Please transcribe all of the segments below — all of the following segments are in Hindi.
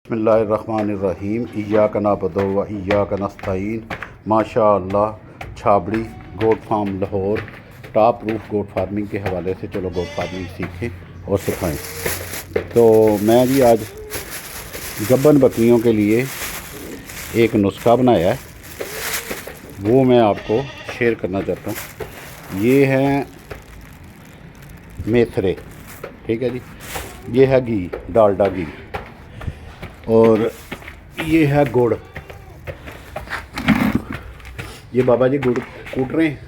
बिस्मिल्लाहिर्रहमानिर्रहीम इय्याका नअबुदु व इय्याका नस्तईन। माशाअल्लाह Chhabri goat farm Lahore top roof goat farming के हवाले से चलो गोट फार्मिंग सीखें और सिखाएं। तो मैं जी आज गब्बन बकरियों के लिए एक नुस्खा बनाया है, वो मैं आपको शेयर करना चाहता हूँ। ये हैं मेथरे, ठीक है जी। ये है घी, डालडा घी, और ये है गुड़। ये बाबा जी गुड़ कूट रहे हैं,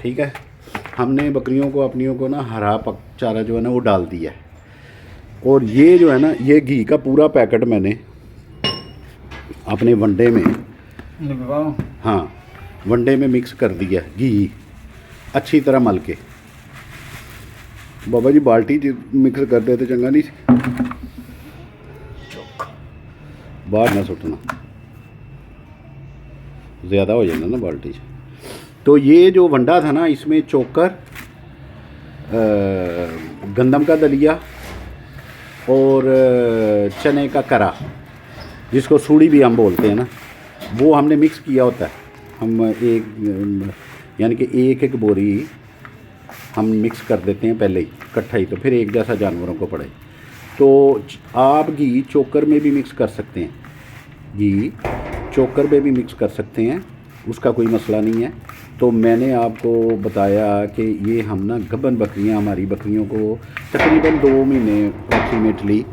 ठीक है। हमने बकरियों को अपनियों को ना हरा चारा जो है ना वो डाल दिया है। और ये जो है ना, ये घी का पूरा पैकेट मैंने अपने वनडे में, हाँ वनडे में मिक्स कर दिया घी अच्छी तरह मल के। बाबा जी बाल्टी मिक्स कर देते चंगा नहीं, बाहर ना सुटना, ज़्यादा हो जाएगा ना बाल्टी। तो ये जो वंडा था ना, इसमें चोकर, गंदम का दलिया और चने का करा, जिसको सूड़ी भी हम बोलते हैं ना, वो हमने मिक्स किया होता है। हम एक यानी कि एक एक बोरी हम मिक्स कर देते हैं पहले ही इकट्ठा ही, तो फिर एक जैसा जानवरों को पड़े। तो आप घी चोकर में भी मिक्स कर सकते हैं, घी चोकर में भी मिक्स कर सकते हैं, उसका कोई मसला नहीं है। तो मैंने आपको बताया कि ये हम ना गब्बन बकरियां, हमारी बकरियों को तकरीबन 2 महीने अप्रॉक्सीमेटली,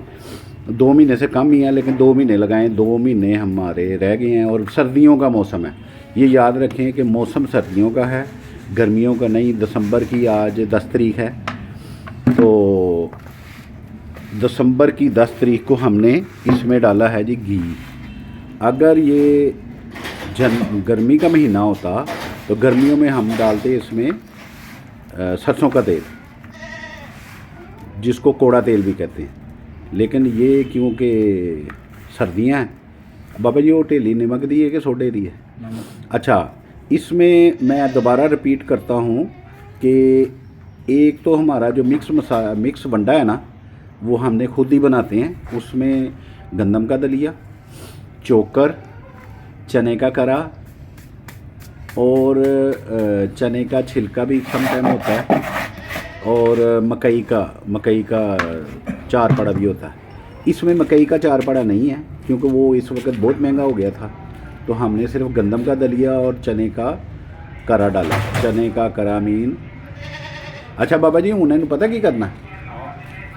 2 महीने से कम ही है, लेकिन 2 महीने लगाएं, 2 महीने हमारे रह गए हैं। और सर्दियों का मौसम है, ये याद रखें कि मौसम सर्दियों का है, गर्मियों का नहीं। दिसंबर की आज 10 तारीख है, तो दिसंबर की 10 तारीख को हमने इसमें डाला है जी घी। अगर ये गर्मी का महीना होता तो गर्मियों में हम डालते इसमें सरसों का तेल, जिसको कोड़ा तेल भी कहते हैं। लेकिन ये क्योंकि सर्दियां हैं, बाबा जी वो टेली नमक दी है कि सोडे दी है? अच्छा, इसमें मैं दोबारा रिपीट करता हूँ कि एक तो हमारा जो मिक्स वंडा है ना, वो हमने खुद ही बनाते हैं। उसमें गंदम का दलिया, चोकर, चने का करा और चने का छिलका भी सम टाइम होता है, और मकई का चार पड़ा भी होता है। इसमें मकई का चार पड़ा नहीं है, क्योंकि वो इस वक्त बहुत महंगा हो गया था। तो हमने सिर्फ गंदम का दलिया और चने का करा डाला। चने का करा मीन, अच्छा बाबा जी उन्हें पता की करना,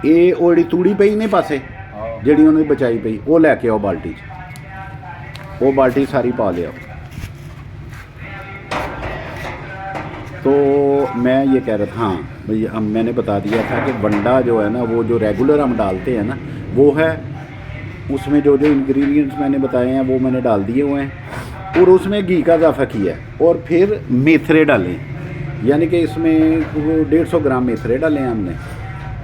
ये ओड़ी तूड़ी पई ने पासे जिहड़ी उन्हें बचाई पई, वो लैके आओ बाल्टी च, वो बाल्टी सारी पा लिया। तो मैं ये कह रहा था, हाँ भाई, अब मैंने बता दिया था कि वंडा जो है ना, वो जो रेगुलर हम डालते हैं ना, वो है। उसमें जो जो इंग्रेडिएंट्स मैंने बताए हैं वो मैंने डाल दिए हुए हैं, और उसमें घी का इजाफा किया है। और फिर मेथरे डालें, यानी कि इसमें 150 ग्राम मेथरे डाले हैं हमने।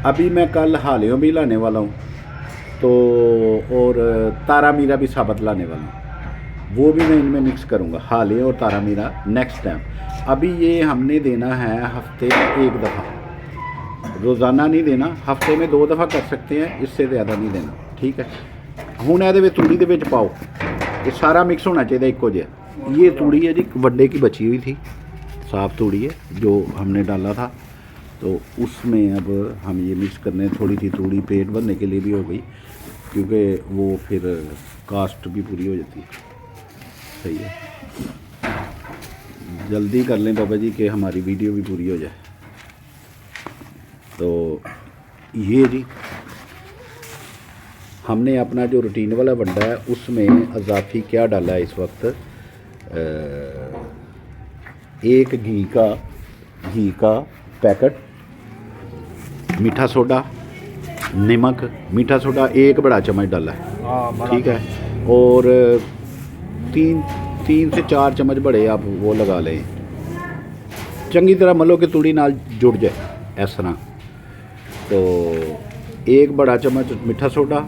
अभी मैं कल हालियों भी लाने वाला हूँ, तो और तारा मीरा भी साबत लाने वाला हूँ, वो भी मैं इनमें मिक्स करूँगा, हाले और तारा मीरा नेक्स्ट टाइम। अभी ये हमने देना है हफ्ते में 1 दफ़ा, रोज़ाना नहीं देना, हफ्ते में 2 दफ़ा कर सकते हैं, इससे ज़्यादा नहीं देना, ठीक है। हुण ये तूड़ी दे विच पाओ, ये सारा मिक्स होना चाहिए इक्को जिहा। ये तूड़ी है जी वड्डे की बची हुई थी, साफ़ तूड़ी है जो हमने डाला था। तो उसमें अब हम ये मिक्स करने, थोड़ी सी तूड़ी पेट भरने के लिए भी हो गई, क्योंकि वो फिर कास्ट भी पूरी हो जाती है। सही है, जल्दी कर लें बाबा जी कि हमारी वीडियो भी पूरी हो जाए। तो ये जी हमने अपना जो रूटीन वाला वंडा है उसमें अजाफी क्या डाला है इस वक्त, एक घी का पैकेट, मीठा सोडा, नमक, मीठा सोडा 1 बड़ा चम्मच डाला है, ठीक है। और 3 से 4 चम्मच बड़े आप वो लगा लें, चंगी तरह मलो कि तूड़ी नाल जुड़ जाए इस तरह। तो 1 बड़ा चम्मच मीठा सोडा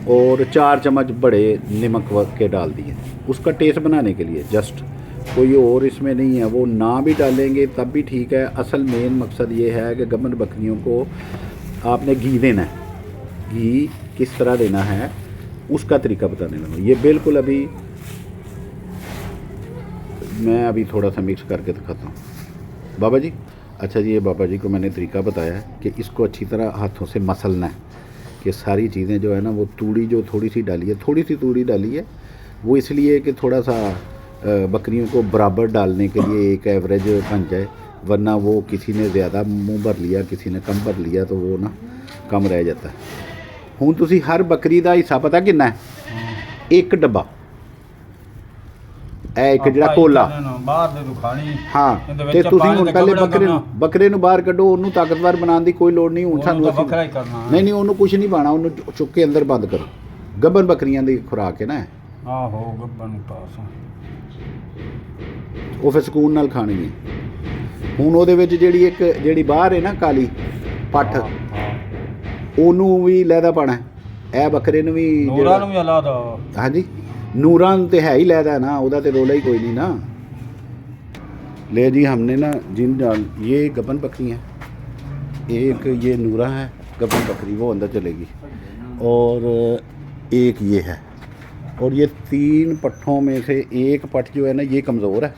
और 4 चम्मच बड़े नमक के डाल दिए, उसका टेस्ट बनाने के लिए जस्ट, कोई और इसमें नहीं है। वो ना भी डालेंगे तब भी ठीक है। असल मेन मकसद ये है कि गब्बन बकरियों को आपने घी देना है। घी किस तरह देना है उसका तरीका बताने लगा। ये बिल्कुल अभी मैं अभी थोड़ा सा मिक्स करके दिखाता हूँ बाबा जी। अच्छा जी, ये बाबा जी को मैंने तरीका बताया है कि इसको अच्छी तरह हाथों से मसलना है कि सारी चीज़ें जो है ना, वो तूड़ी जो थोड़ी सी डाली है, थोड़ी सी तूड़ी डाली है, वो इसलिए कि थोड़ा सा बकरियों को बराबर डालने के लिए एक एवरेज बन जाए, वरना वो किसी ने ज़्यादा मुंह भर लिया, किसी ने कम भर लिया, तो वो ना कम रह जाता है। हूँ तुसी हर बकरी का हिस्सा पता कितना है? एक डब्बा एक जिहड़ा कोला। हाँ, ते तुसीं हुण पहले बकरे नूं बाहर कड्डो, उन्होंने ताकतवर बनाने की कोई लोड़ नहीं। हुण सानूं नहीं उन्होंने कुछ नहीं पाना, उन्होंने चुक के अंदर बंद करो। गब्बन बकरियां दी खुराक है ना, आहो गब्बन पास वो फिर सकून नाल खानी है। हुण ਉਹਦੇ ਵਿੱਚ ਜਿਹੜੀ बाहर है ना काली पट्ठ, ਉਹਨੂੰ भी लैदा पाना है। ਇਹ ਬੱਕਰੇ ਨੂੰ ਵੀ ਨੂਰਾਂ ਨੂੰ ਵੀ ਅਲਾਦਾ। ਹਾਂਜੀ, ਨੂਰਾਂ तो है ही लैदा ना, ਉਹਦਾ तो रोला ही कोई नहीं ना। ले जी, हमने ना ये गबन बकरी हैं, एक ये नूरा है गबन बकरी, वो अंदर चलेगी, और एक ये है, और ये 3 पट्ठों में से एक पट्ठ जो है ना ये कमज़ोर है,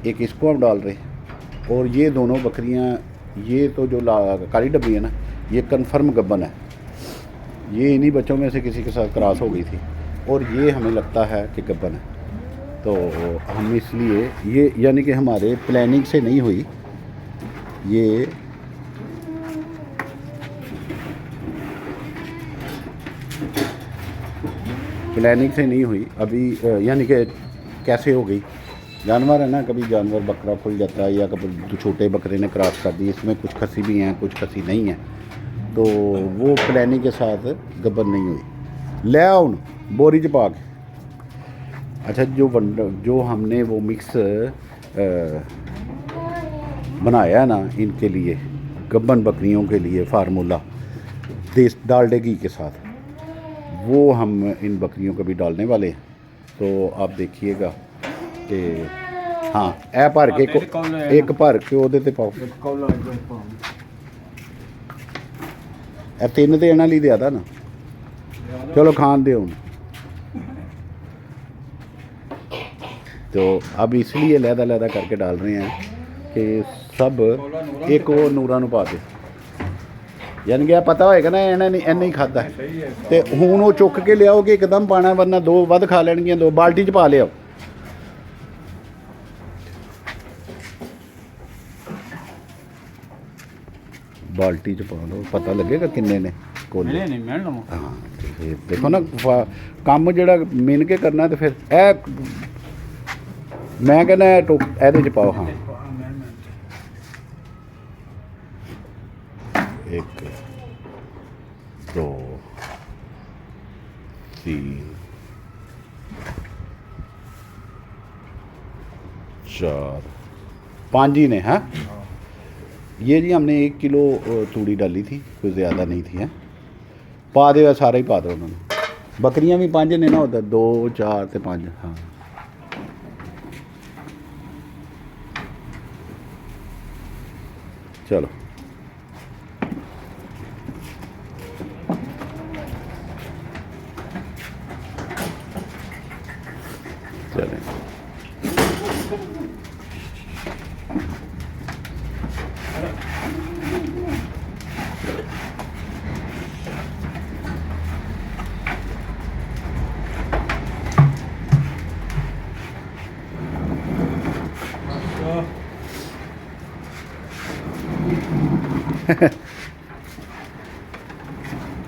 एक इसको हम डाल रहे हैं। और ये दोनों बकरियां, ये तो जो काली डब्बी है ना, ये कन्फर्म गबन है, ये इन्हीं बच्चों में से किसी के साथ क्रॉस हो गई थी, और ये हमें लगता है कि गबन है। तो हम इसलिए ये, यानी कि हमारे प्लानिंग से नहीं हुई, ये प्लानिंग से नहीं हुई अभी, यानी कि कैसे हो गई। जानवर है ना, कभी जानवर बकरा खुल जाता है, या कभी छोटे बकरे ने क्रॉस कर दी। इसमें कुछ खसी भी हैं, कुछ खसी नहीं है, तो वो प्लानिंग के साथ गबन नहीं हुई। ले आओ बोरी च पा के। अच्छा, जो हमने वो मिक्स बनाया है ना इनके लिए, गब्बन बकरियों के लिए फार्मूला देश डालडे घी के साथ, वो हम इन बकरियों को भी डालने वाले हैं। तो आप देखिएगा कि हाँ, ए भर के एक भर के ਉਹਦੇ ਤੇ ਪਾਓ। ਇਹ 3 देने ਲਈ ਦਿਆਦਾ ना, चलो खान दे। तो अब इसलिए लहदा करके डाल रहे हैं कि सब एक वो नूरा नूं पा दे, यानी कि पता होएगा ना इन्हें ही खाता है। तो हुण वो चुक के लियाओ कि एकदम पाना, वरना 2 वध खा लेणगियां। 2 बाल्टी च पा लियाओ। बाल्टी च पा लो, पता लगेगा किन्ने ने कोले। हाँ, देखो ना काम जिहड़ा मिन के करना, तो फिर मैं कहना ਇਹਦੇ ਚ पाओ। हाँ, 1 2 3 4 5 ही ने। हाँ, ये जी हमने 1 किलो तूड़ी डाली थी, कोई ज़्यादा नहीं थी। है पा दे, सारा ही पा दो उन्होंने। बकरियां भी 5 ने ना, उधर 2 4 ते 5। हाँ, चलो चलें।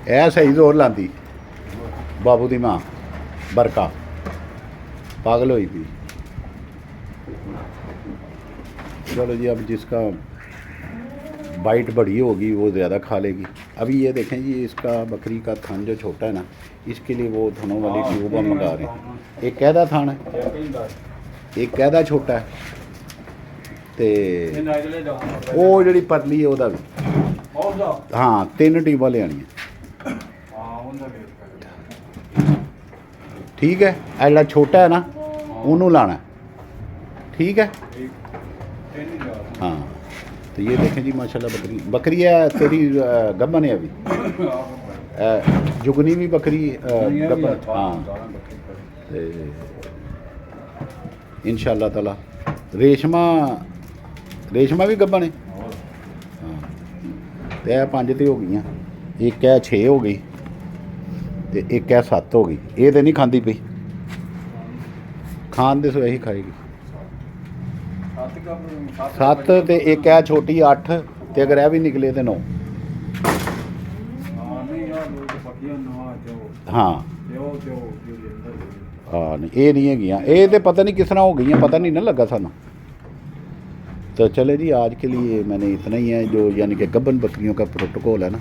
ऐ सही जोर लाती बाबू दी मां बरका, पागल हुई थी। चलो जी, अब जिसका बाइट बड़ी होगी वो ज़्यादा खा लेगी। अभी ये देखें जी, इसका बकरी का थान जो छोटा है ना, इसके लिए वो थनों वाली ट्यूब हम मंगा रहे हैं। एक कैदा थान है, एक कैदा छोटा है, तो वो जी पतली है वह भी। हाँ, 3 ट्यूबा लियानी है। ठीक है, ऐसा छोटा है ना, उन्होंने लाना। ठीक है। हाँ, तो ये देखें जी, माशाल्लाह बकरी है तेरी गब्बन है अभी। जुगनी भी बकरी गब्बन हाँ ते इंशाअल्लाह ताला रेशमा रेशमा भी गब्बन है हाँ ते 5 तो हो गई, एक है 6 हो गई ते एक है 7 हो गई। ये तो नहीं खाती पई, खान दे सो यही खाएगी 7 ते एक है छोटी 8 ते अगर यह भी निकले तो 9। हाँ हाँ नहीं ये नहीं है, ये तो पता नहीं किस तरह हो गई, पता नहीं ना लगा सानू। तो चले जी आज के लिए मैंने इतना ही है जो यानी कि गब्बन बकरियों का प्रोटोकॉल है ना।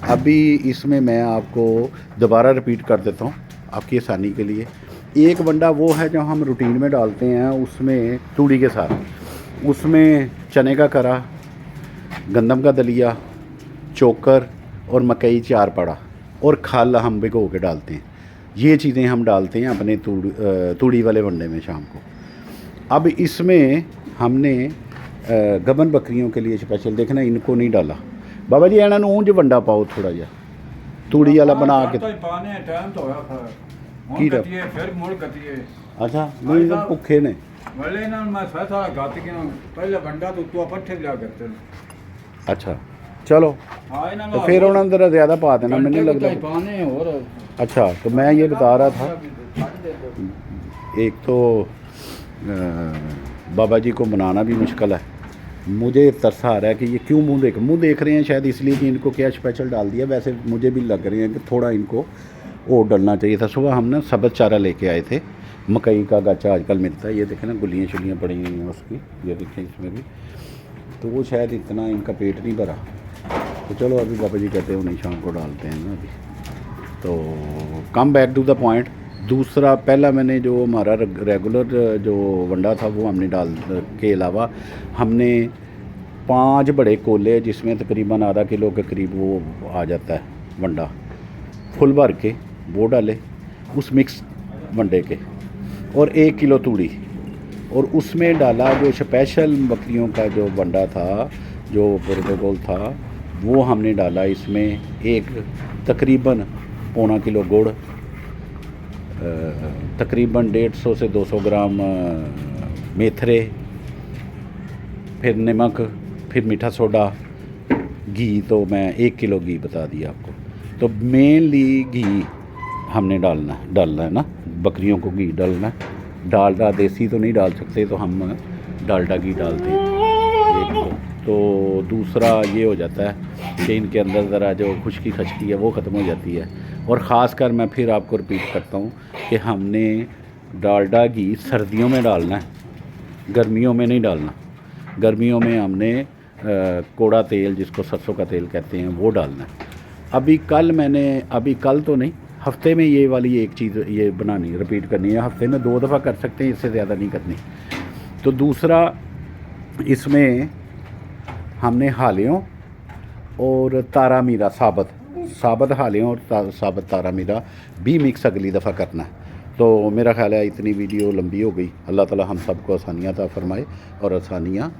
अभी इसमें मैं आपको दोबारा रिपीट कर देता हूँ आपकी आसानी के लिए। एक वंडा वो है जो हम रूटीन में डालते हैं, उसमें तूड़ी के साथ, उसमें चने का करा, गंदम का दलिया, चोकर और मकई 4 पड़ा और खल हम भिगो के डालते हैं। ये चीज़ें हम डालते हैं अपने तूड़ी वाले वंडे में शाम को। अब इसमें हमने गब्बन बकरियों के लिए स्पेशल देखना इनको नहीं डाला। बाबा जी इन्होंने ऊंज वंडा पाओ थोड़ा जा तूड़ी वाला बना के की फिर मुड़ कटिए अच्छा नहीं तो भुखे ने वाले ना मैं सारा गात के पहले वंडा तो तू पट्ठे लिया करते। अच्छा चलो तो फिर उन्होंने ज़रा ज़्यादा पा देना, मैंने नहीं लगता पाने और अच्छा। तो मैं ये बता रहा था एक तो बाबा जी को मनाना भी मुश्किल है, मुझे तरस आ रहा है कि ये क्यों मुंह देख रहे हैं, शायद इसलिए कि इनको क्या स्पेशल डाल दिया। वैसे मुझे भी लग रहे हैं कि थोड़ा इनको और डलना चाहिए था। सुबह हम ना सब्ज़ चारा लेके आए थे, मकई का गाचा आजकल मिलता है, ये देखें ना गुलियाँ शुलियाँ पड़ी हुई हैं उसकी, ये देखें इसमें भी, तो वो शायद इतना इनका पेट नहीं भरा। तो चलो अभी बाबा जी कहते हैं उन्हें शाम को डालते हैं ना अभी। तो come back to the point. दूसरा पहला मैंने जो हमारा रेगुलर जो वंडा था वो हमने डाल के अलावा हमने 5 बड़े कोले जिसमें तकरीबन आधा किलो के करीब वो आ जाता है वंडा, फुल भर के वो डाले उस मिक्स वंडे के, और 1 किलो तूड़ी, और उसमें डाला जो स्पेशल बकरियों का जो वंडा था जो प्रोटोकॉल था वो हमने डाला इसमें एक तकरीबन 1.25 किलो गुड़, तकरीबन 150 से 200 ग्राम मेथरे, फिर नमक, फिर मीठा सोडा, घी तो मैं 1 किलो घी बता दिया आपको। तो मेनली घी हमने डालना है ना, बकरियों को घी डालना है। डालडा देसी तो नहीं डाल सकते तो हम डालडा घी डालते हैं। तो दूसरा ये हो जाता है कि इनके अंदर ज़रा जो खुश्की खचकी है वो ख़त्म हो जाती है। और ख़ास कर मैं फिर आपको रिपीट करता हूँ कि हमने डालडा घी सर्दियों में डालना है, गर्मियों में नहीं डालना। गर्मियों में हमने कोड़ा तेल जिसको सरसों का तेल कहते हैं वो डालना है। अभी कल तो नहीं, हफ्ते में ये वाली एक चीज़ ये बनानी रिपीट करनी है, हफ्ते में 2 दफ़ा कर सकते हैं, इससे ज़्यादा नहीं करनी। तो दूसरा इसमें हमने हालियों और तारा मीरा साबत हालियों और साबत तारा मीरा भी मिक्स अगली दफ़ा करना है। तो मेरा ख्याल है इतनी वीडियो लंबी हो गई। अल्लाह ताला हम सबको आसानियाँ अता फरमाए और आसानियाँ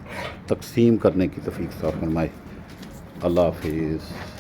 तकसीम करने की तौफीक अता फरमाए। अल्लाह हाफिज़।